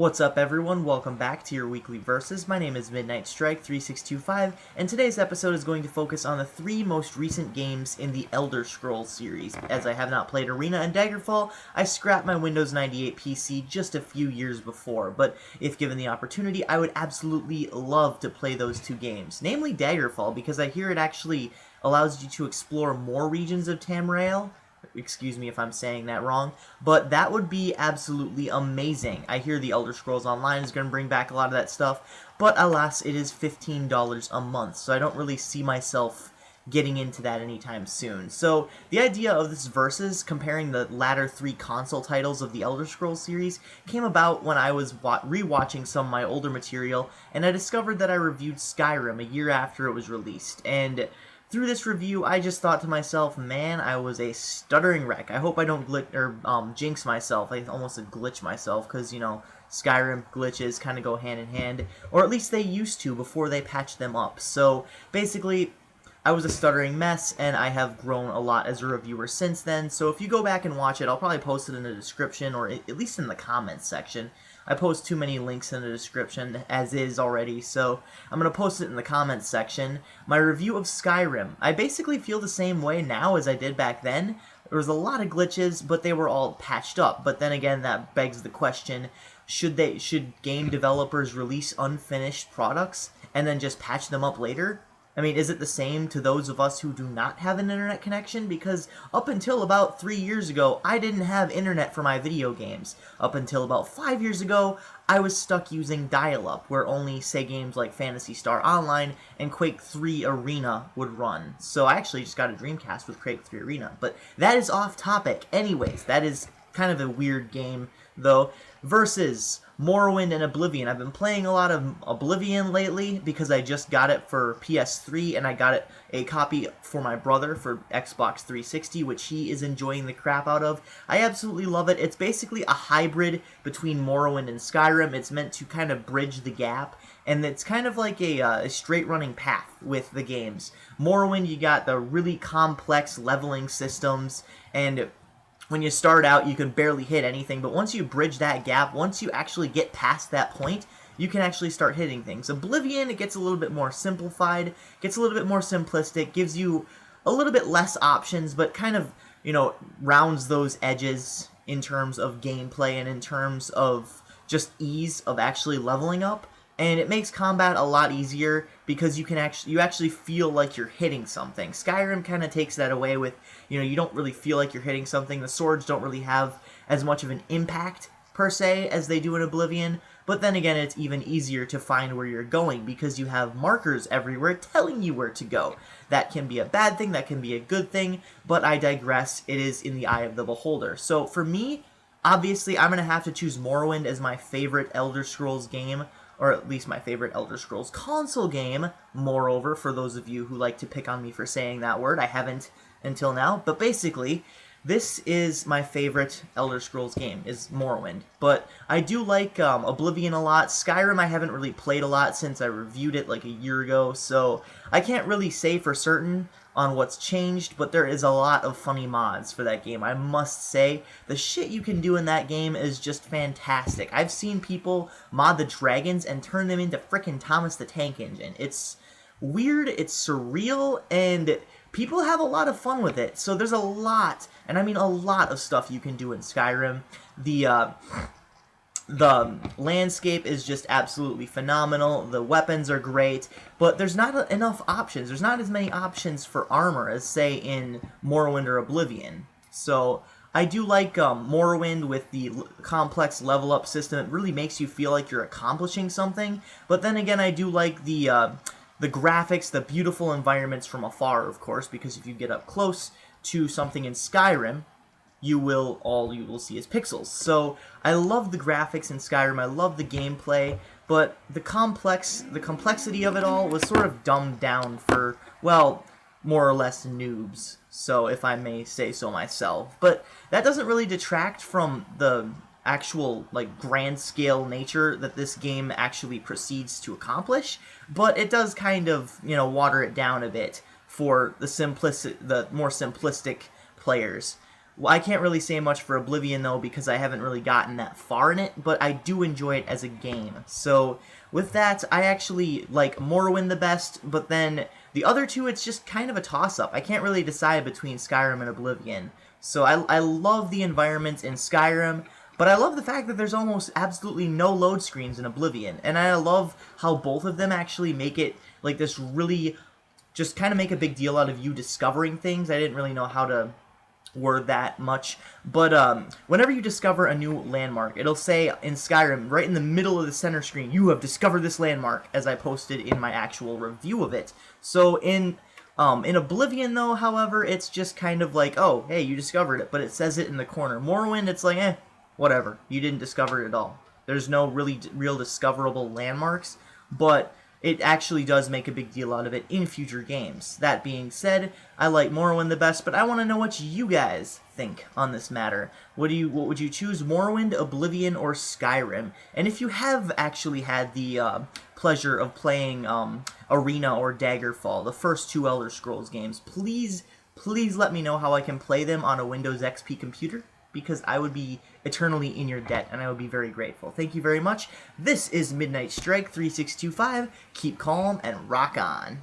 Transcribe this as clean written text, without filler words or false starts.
What's up everyone, welcome back to your weekly Versus. My name is Midnight Strike 3625, and today's episode is going to focus on the three most recent games in the Elder Scrolls series. As I have not played Arena and Daggerfall, I scrapped my Windows 98 PC just a few years before, but if given the opportunity, I would absolutely love to play those two games, namely Daggerfall, because I hear it actually allows you to explore more regions of Tamriel. Excuse me if I'm saying that wrong, but that would be absolutely amazing. I hear the Elder Scrolls Online is going to bring back a lot of that stuff, but alas, it is $15 a month, so I don't really see myself getting into that anytime soon. So the idea of this Versus, comparing the latter three console titles of the Elder Scrolls series, came about when I was rewatching some of my older material, and I discovered that I reviewed Skyrim a year after it was released, and through this review, I just thought to myself, man, I was a stuttering wreck. I hope I don't jinx myself. I almost said glitch myself, because, you know, Skyrim glitches kind of go hand in hand, or at least they used to before they patched them up. So, basically, I was a stuttering mess, and I have grown a lot as a reviewer since then, so if you go back and watch it, I'll probably post it in the description, or at least in the comments section. I post too many links in the description, as is already, so I'm going to post it in the comments section. My review of Skyrim. I basically feel the same way now as I did back then. There was a lot of glitches, but they were all patched up, but then again, that begs the question, should game developers release unfinished products and then just patch them up later? I mean, is it the same to those of us who do not have an internet connection? Because up until about 3 years ago, I didn't have internet for my video games. Up until about 5 years ago, I was stuck using dial-up, where only, say, games like Phantasy Star Online and Quake 3 Arena would run. So I actually just got a Dreamcast with Quake 3 Arena. But that is off topic. Anyways, that is kind of a weird game, though. Versus Morrowind and Oblivion. I've been playing a lot of Oblivion lately because I just got it for PS3 and I got a copy for my brother for Xbox 360, which he is enjoying the crap out of. I absolutely love it. It's basically a hybrid between Morrowind and Skyrim. It's meant to kind of bridge the gap, and it's kind of like a straight running path with the games. Morrowind, you got the really complex leveling systems, and when you start out, you can barely hit anything, but once you bridge that gap, once you actually get past that point, you can actually start hitting things. Oblivion, it gets a little bit more simplified, gets a little bit more simplistic, gives you a little bit less options, but kind of, you know, rounds those edges in terms of gameplay and in terms of just ease of actually leveling up. And it makes combat a lot easier because you actually feel like you're hitting something. Skyrim kind of takes that away with, you know, you don't really feel like you're hitting something. The swords don't really have as much of an impact, per se, as they do in Oblivion. But then again, it's even easier to find where you're going because you have markers everywhere telling you where to go. That can be a bad thing, that can be a good thing, but I digress. It is in the eye of the beholder. So for me, obviously, I'm going to have to choose Morrowind as my favorite Elder Scrolls game, or at least my favorite Elder Scrolls console game. Moreover, for those of you who like to pick on me for saying that word, I haven't until now, but basically, this is my favorite Elder Scrolls game, is Morrowind. But I do like Oblivion a lot. Skyrim I haven't really played a lot since I reviewed it like a year ago, so I can't really say for certain on what's changed, but there is a lot of funny mods for that game. I must say, the shit you can do in that game is just fantastic. I've seen people mod the dragons and turn them into frickin' Thomas the Tank Engine. It's weird, it's surreal, and people have a lot of fun with it. So there's a lot, and I mean a lot of stuff you can do in Skyrim. The landscape is just absolutely phenomenal, the weapons are great, but there's not enough options. There's not as many options for armor as, say, in Morrowind or Oblivion. So I do like Morrowind with the complex level-up system. It really makes you feel like you're accomplishing something, but then again, I do like the graphics, the beautiful environments from afar, of course, because if you get up close to something in Skyrim, all you will see is pixels. So I love the graphics in Skyrim, I love the gameplay, but the complexity of it all was sort of dumbed down for, well, more or less noobs, so if I may say so myself. But that doesn't really detract from the actual, like, grand scale nature that this game actually proceeds to accomplish, but it does kind of, you know, water it down a bit for the more simplistic players. Well, I can't really say much for Oblivion, though, because I haven't really gotten that far in it, but I do enjoy it as a game. So, with that, I actually like Morrowind the best, but then the other two, it's just kind of a toss-up. I can't really decide between Skyrim and Oblivion. So I love the environment in Skyrim, but I love the fact that there's almost absolutely no load screens in Oblivion, and I love how both of them actually make it like this really, just kind of make a big deal out of you discovering things. I didn't really know how to word that much, but whenever you discover a new landmark, it'll say in Skyrim, right in the middle of the center screen, you have discovered this landmark, as I posted in my actual review of it. So in Oblivion, though, however, it's just kind of like, oh, hey, you discovered it, but it says it in the corner. Morrowind, it's like, whatever, you didn't discover it at all. There's no real discoverable landmarks, but it actually does make a big deal out of it in future games. That being said, I like Morrowind the best, but I want to know what you guys think on this matter. What would you choose, Morrowind, Oblivion, or Skyrim? And if you have actually had the pleasure of playing Arena or Daggerfall, the first two Elder Scrolls games, please let me know how I can play them on a Windows XP computer, because I would be eternally in your debt, and I would be very grateful. Thank you very much. This is Midnight Strike 3625. Keep calm and rock on.